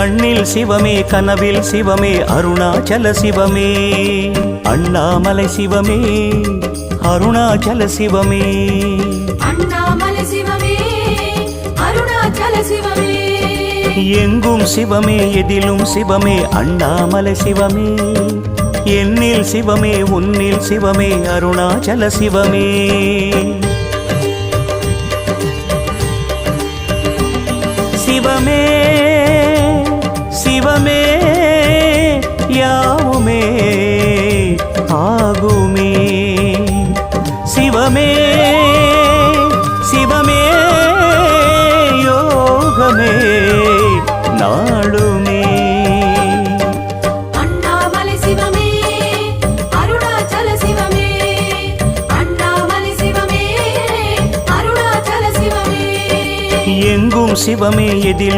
கண்ணில் சிவமே கனவில் சிவமே அருணாச்சல சிவமே அண்ணாமலை சிவமே அருணாச்சல சிவமே அண்ணாமலை சிவமே அருணாச்சல சிவமே எங்கும் சிவமே எதிலும் சிவமே அண்ணாமலை சிவமே என்னில் சிவமே உன்னில் சிவமே அருணாச்சல சிவமே சிவமே சிவமே யாவுமே ஆகுமே சிவமே சிவமே யோகமே நாளுமே அண்ணாமலை சிவமே அருணாச்சல சிவமே அண்ணாமலை சிவமே அருணாச்சல சிவமே எங்கும் சிவமே எதிலும்